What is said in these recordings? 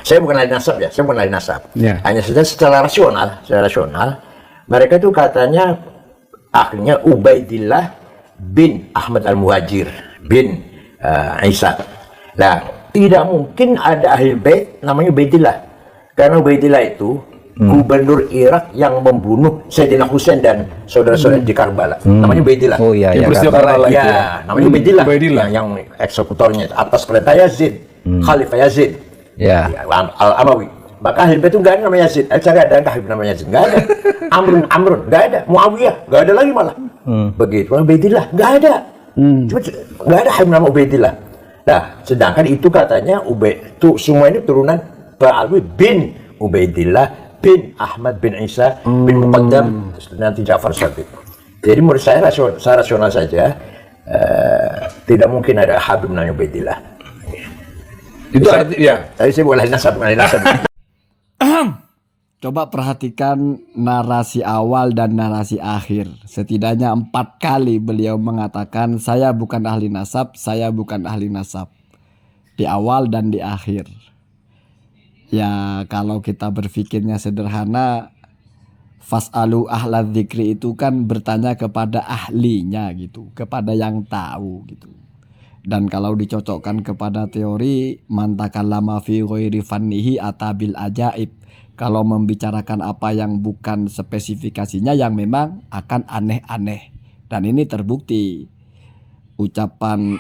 Saya bukan ahli nasab ya, saya bukan ahli nasab. Ya. Hanya saja secara rasional, mereka itu katanya akhirnya Ubaidillah bin Ahmad al-Muhajir bin Isa. Nah, tidak mungkin ada ahli bait namanya Ubaidillah. Karena Ubaidillah itu gubernur Irak yang membunuh Sayyidina Husain dan saudara-saudara di Karbala. Namanya Ubaidillah. Oh iya, Yang peristiwa Karbala itu ya. Namanya Ubaidillah. Ubaidillah. Yang eksekutornya atas perintah Yazid, Khalifah Yazid. Ya. Al-Amawi. Maka ahli bait itu nggak ada namanya Yazid. Cari ada namanya Yazid, nggak ada. Amrun, nggak ada. Muawiyah, nggak ada lagi malah. Begitu. Ubaidillah, nggak ada. Cuma nggak ada nama Ubaidillah. Nah, sedangkan itu katanya itu semua ini turunan Ba'alwi bin Ubaidillah bin Ahmad bin Isa bin Muqaddam nanti Ja'far Shadiq. Jadi menurut saya rasional saja, tidak mungkin ada Habib namanya Ubaidillah. Itu artinya. Tadi saya boleh nasab. Coba perhatikan narasi awal dan narasi akhir. Setidaknya 4 kali beliau mengatakan saya bukan ahli nasab, saya bukan ahli nasab. Di awal dan di akhir. Ya kalau kita berpikirnya sederhana, fas'alu ahla dzikri itu kan bertanya kepada ahlinya gitu, kepada yang tahu gitu. Dan kalau dicocokkan kepada teori man takallama fi ghairi fannihi atabil ajaib. Kalau membicarakan apa yang bukan spesifikasinya yang memang akan aneh-aneh. Dan ini terbukti. Ucapan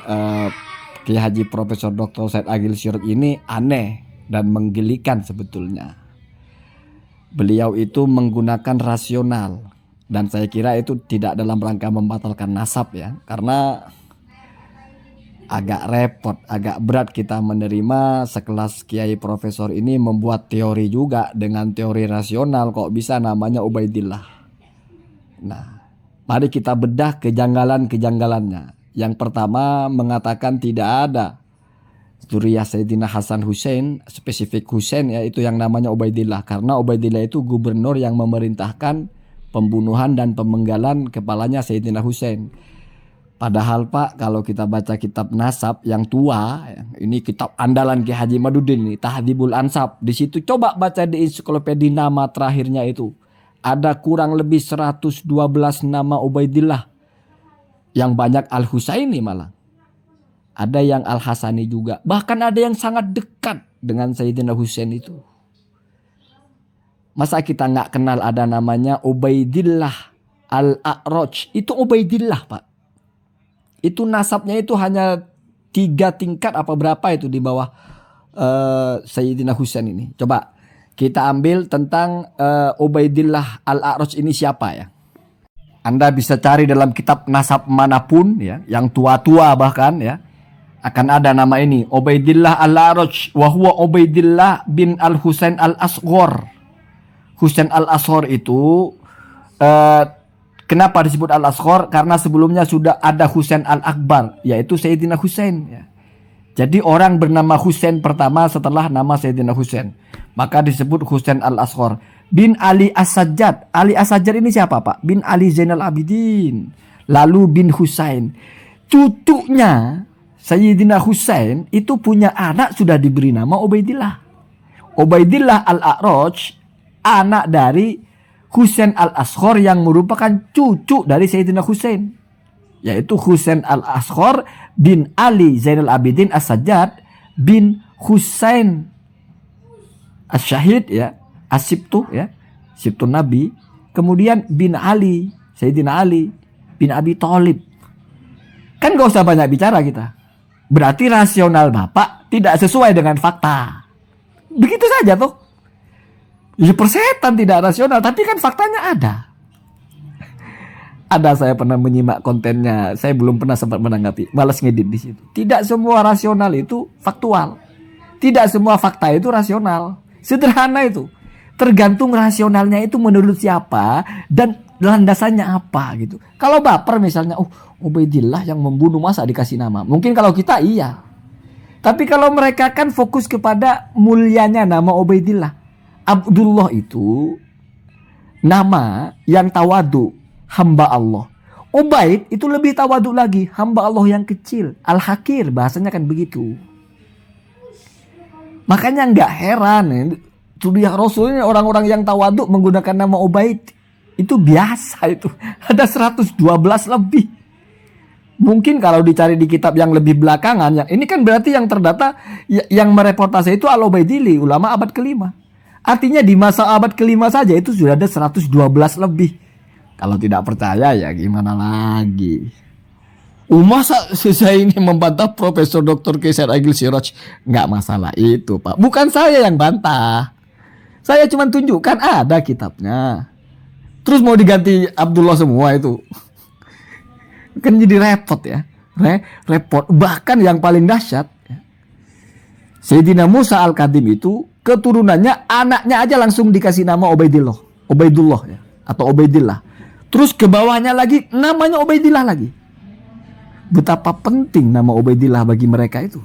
Kiai Haji Profesor Dr. Said Agil Sirot ini aneh dan menggelikan sebetulnya. Beliau itu menggunakan rasional. Dan saya kira itu tidak dalam rangka membatalkan nasab ya. Karena agak repot, agak berat kita menerima sekelas Kiai Profesor ini membuat teori juga dengan teori rasional kok bisa namanya Ubaidillah. Nah, mari kita bedah kejanggalan-kejanggalannya. Yang pertama mengatakan tidak ada Zuriyah Sayyidina Hasan Hussein, spesifik Hussein ya itu yang namanya Ubaidillah. Karena Ubaidillah itu gubernur yang memerintahkan pembunuhan dan pemenggalan kepalanya Sayyidina Hussein. Padahal Pak, kalau kita baca kitab nasab yang tua, ini kitab andalan Ki Haji Madudin ini, Tahdhibul Ansab. Di situ coba baca di ensiklopedia nama terakhirnya itu. Ada kurang lebih 112 nama Ubaidillah. Yang banyak Al-Husaini malah. Ada yang Al-Hasani juga. Bahkan ada yang sangat dekat dengan Sayyidina Husain itu. Masa kita nggak kenal ada namanya Ubaidillah Al-A'raj. Itu Ubaidillah Pak. Itu nasabnya itu hanya 3 tingkat apa berapa itu di bawah Sayyidina Husain ini. Coba kita ambil tentang Ubaidillah Al-A'raj ini siapa ya. Anda bisa cari dalam kitab nasab manapun ya, yang tua-tua bahkan ya. Akan ada nama ini Ubaidillah Al-A'raj wa huwa Ubaidillah bin Al-Husain Al-Asghar. Husain Al-Asghar itu kenapa disebut Al-Asghar? Karena sebelumnya sudah ada Husain Al-Akbar, yaitu Sayyidina Husain ya. Jadi orang bernama Husain pertama setelah nama Sayyidina Husain. Maka disebut Husain Al-Asghar. Bin Ali As-Sajjad. Ali As-Sajjad ini siapa Pak? Bin Ali Zainal Abidin. Lalu bin Husain. Cucunya Sayyidina Husain itu punya anak sudah diberi nama Ubaidillah. Ubaidillah Al-A'raj, anak dari Husain Al-Asghar yang merupakan cucu dari Sayyidina Husain, yaitu Husain Al-Asghar bin Ali Zainal Abidin As-Sajjad bin Husain As-Syahid ya, As-Sibtu ya, Sibtun Nabi, kemudian bin Ali, Sayyidina Ali bin Abi Thalib. Kan gak usah banyak bicara kita. Berarti rasional Bapak tidak sesuai dengan fakta. Begitu saja tuh. Ya persetan tidak rasional, tapi kan faktanya ada. Ada saya pernah menyimak kontennya, saya belum pernah sempat menanggapi, malas ngedit di situ. Tidak semua rasional itu faktual. Tidak semua fakta itu rasional. Sederhana itu. Tergantung rasionalnya itu menurut siapa dan landasannya apa gitu. Kalau baper misalnya, Ubaidillah yang membunuh masa dikasih nama. Mungkin kalau kita iya. Tapi kalau mereka kan fokus kepada mulianya nama Ubaidillah. Abdullah itu nama yang tawadu, hamba Allah. Ubaid itu lebih tawadu lagi, hamba Allah yang kecil. Al-Hakir bahasanya kan begitu. Makanya nggak heran ya, Suriah Rasul ini orang-orang yang tawaduk menggunakan nama Ubaid. Itu biasa itu. Ada 112 lebih. Mungkin kalau dicari di kitab yang lebih belakangan, yang ini kan berarti yang terdata yang mereportase itu Al-Ubaidili, ulama abad ke-5. Artinya di masa abad ke-5 saja itu sudah ada 112 lebih. Kalau tidak percaya ya gimana lagi. Masa saya ini membantah Profesor Dr. Kaisar Agil Siraj? Nggak masalah itu, Pak. Bukan saya yang bantah. Saya cuma tunjukkan ada kitabnya. Terus mau diganti Abdullah semua itu. Kan jadi repot ya. Repot. Bahkan yang paling dahsyat, Sayyidina Musa Al-Kadhim itu keturunannya, anaknya aja langsung dikasih nama Ubaidullah ya, atau Ubaidillah. Terus ke bawahnya lagi namanya Ubaidillah lagi. Betapa penting nama Ubaidillah bagi mereka itu.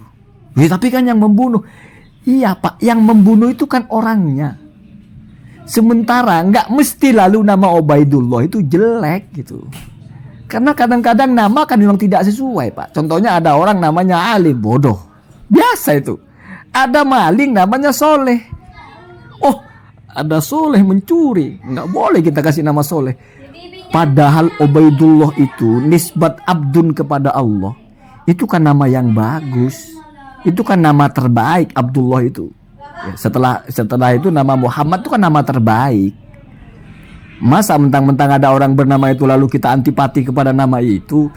Ya, tapi kan yang membunuh, iya Pak, yang membunuh itu kan orangnya. Sementara nggak mesti lalu nama Ubaidullah itu jelek gitu. Karena kadang-kadang nama kan memang tidak sesuai Pak. Contohnya ada orang namanya Ali, bodoh. Biasa itu. Ada maling namanya Soleh. Oh, ada Soleh mencuri. Nggak boleh kita kasih nama Soleh. Padahal Ubaidullah itu nisbat abdun kepada Allah. Itu kan nama yang bagus. Itu kan nama terbaik Abdullah itu. Ya, setelah itu nama Muhammad itu kan nama terbaik. Masa mentang-mentang ada orang bernama itu lalu kita antipati kepada nama itu,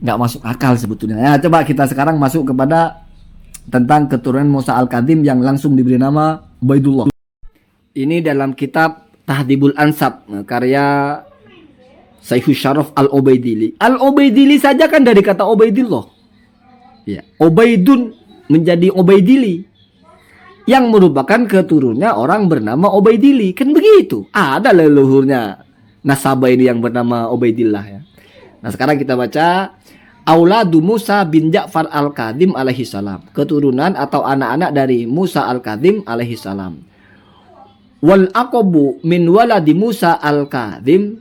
nggak masuk akal sebetulnya. Ya, coba kita sekarang masuk kepada tentang keturunan Musa Al-Kadhim yang langsung diberi nama Ubaidullah. Ini dalam kitab Tahdhibul Ansab karya Syaikh Syaraf Al-Ubaidili. Al-Ubaidili saja kan dari kata Ubaidillah. Ya, Ubaidun menjadi Ubaidili, yang merupakan keturunannya orang bernama Ubaidili. Kan begitu. Ada leluhurnya nasabah ini yang bernama Ubaidillah ya. Nah, sekarang kita baca Auladu Musa bin Ja'far Al-Kadhim alaihi salam. Keturunan atau anak-anak dari Musa Al-Kadhim alaihi salam. Wal aqabu min waladi Musa Al-Kadhim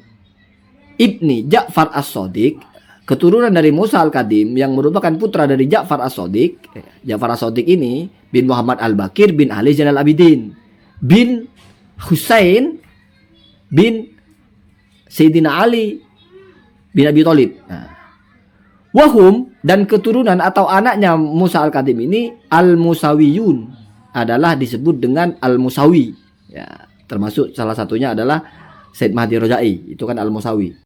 ibni Ja'far As-Shadiq. Keturunan dari Musa Al-Kadhim yang merupakan putra dari Ja'far As-Shadiq. Ja'far As-Shadiq ini bin Muhammad Al-Bakir bin Ali Zainal Abidin bin Husain bin Sayyidina Ali bin Abi Thalib. Nah, wahum, dan keturunan atau anaknya Musa Al-Kadhim ini Al-Musawiyun, adalah disebut dengan Al-Musawi ya, termasuk salah satunya adalah Said Mahdi Rojai, itu kan Al-Musawi.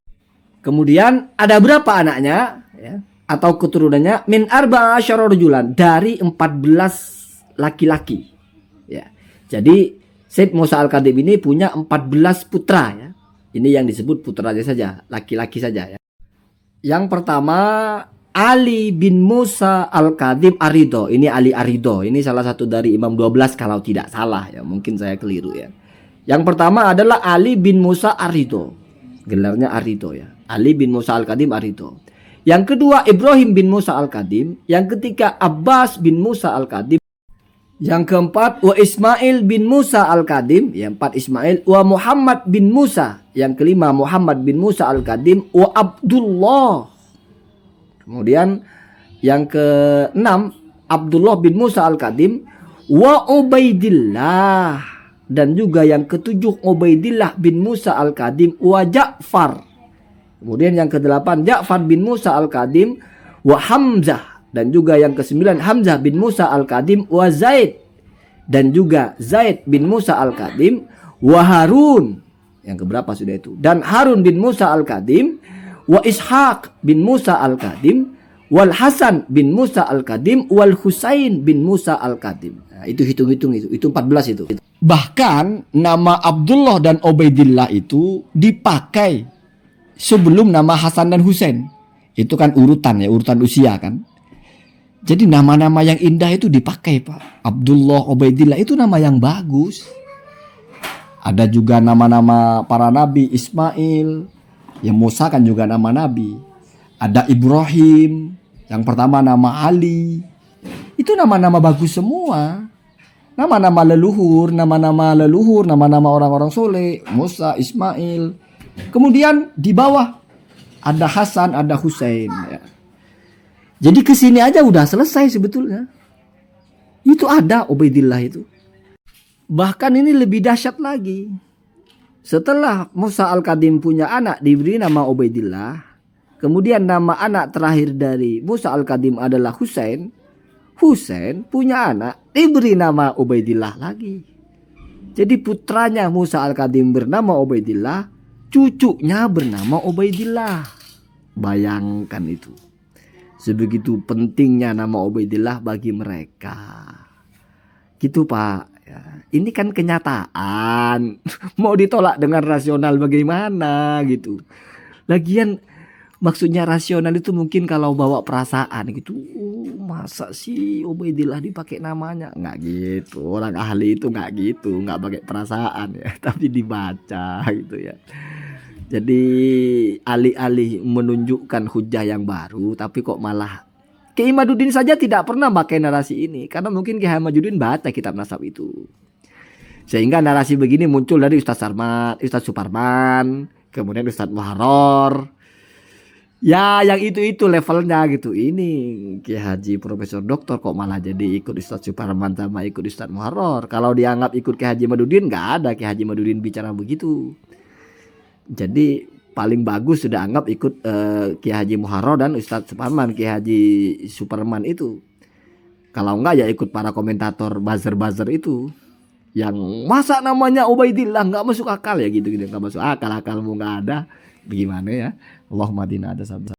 Kemudian ada berapa anaknya ya, atau keturunannya? Min arba'a asyara rajulan, dari 14 laki-laki ya. Jadi Said Musa Al-Kadhim ini punya 14 putra ya. Ini yang disebut putranya saja, laki-laki saja ya. Yang pertama Ali bin Musa Al-Kadhim Ar-Ridho. Ini Ali Ar-Ridho. Ini salah satu dari Imam 12 kalau tidak salah ya. Mungkin saya keliru ya. Yang pertama adalah Ali bin Musa Ar-Ridho. Gelarnya Ar-Ridho ya. Ali bin Musa Al-Kadhim Ar-Ridho. Yang kedua Ibrahim bin Musa Al-Kadhim. Yang ketiga Abbas bin Musa Al-Kadhim. Yang keempat wa Ismail bin Musa Al-Kadhim. Yang empat Ismail. Wa Muhammad bin Musa. Yang kelima Muhammad bin Musa Al-Kadhim. Wa Abdullah. Kemudian yang keenam Abdullah bin Musa Al-Kadhim. Wa Ubaidillah. Dan juga yang ketujuh Ubaidillah bin Musa Al-Kadhim. Wa Ja'far. Kemudian yang kedelapan Ja'far bin Musa Al-Kadhim. Wa Hamzah. Dan juga yang kesembilan Hamzah bin Musa Al-Kadhim. Wa Zaid. Dan juga Zaid bin Musa Al-Kadhim. Wa Harun. Yang keberapa sudah itu? Dan Harun bin Musa Al-Kadhim. Wa Ishaq bin Musa Al-Kadhim. Wal Hasan bin Musa Al-Kadhim. Wal Husain bin Musa Al-Kadhim. Nah, itu hitung-hitung itu. Itu 14 itu. Bahkan nama Abdullah dan Ubaidillah itu dipakai sebelum nama Hasan dan Husain. Itu kan urutan ya, urutan usia kan. Jadi nama-nama yang indah itu dipakai Pak. Abdullah, Ubaidillah itu nama yang bagus. Ada juga nama-nama para nabi, Ismail. Yang Musa kan juga nama nabi. Ada Ibrahim. Yang pertama nama Ali. Itu nama-nama bagus semua. Nama-nama leluhur, nama-nama orang-orang soleh. Musa, Ismail. Kemudian di bawah ada Hasan, ada Husain ya. Jadi kesini aja udah selesai sebetulnya. Itu ada Ubaidillah itu. Bahkan ini lebih dahsyat lagi. Setelah Musa Al-Kadim punya anak diberi nama Ubaidillah, kemudian nama anak terakhir dari Musa Al-Kadim adalah Husain. Husain punya anak diberi nama Ubaidillah lagi. Jadi putranya Musa Al-Kadim bernama Ubaidillah, cucunya bernama Ubaidillah. Bayangkan itu. Sebegitu pentingnya nama Ubaidillah bagi mereka. Gitu Pak. Ya, ini kan kenyataan. Mau ditolak dengan rasional bagaimana gitu. Lagian maksudnya rasional itu mungkin kalau bawa perasaan gitu. Masa sih Ubaidillah dipakai namanya? Nggak gitu. Orang ahli itu nggak gitu. Nggak pakai perasaan ya. Tapi dibaca gitu ya. Jadi alih-alih menunjukkan hujah yang baru, tapi kok malah Kiai Imaduddin saja tidak pernah pakai narasi ini. Karena mungkin Kiai Imaduddin baca kitab nasab itu. Sehingga narasi begini muncul dari Ustaz Sarmat, Ustaz Suparman, kemudian Ustaz Muharrar. Ya yang itu levelnya gitu. Ini Kiai Haji Profesor Doktor kok malah jadi ikut Ustaz Suparman sama ikut Ustaz Muharrar. Kalau dianggap ikut Kiai Haji Imaduddin, nggak ada Kiai Haji Imaduddin bicara begitu. Jadi paling bagus sudah anggap ikut Kiai Haji Muharrar dan Ustadz Suparman, Kiai Haji Suparman itu. Kalau enggak ya ikut para komentator buzzer-buzzer itu. Yang masa namanya Ubaidillah nggak masuk akal ya gitu-gitu. Nggak masuk akal, akalmu nggak ada. Bagaimana ya? Allahumma dina ada sabda.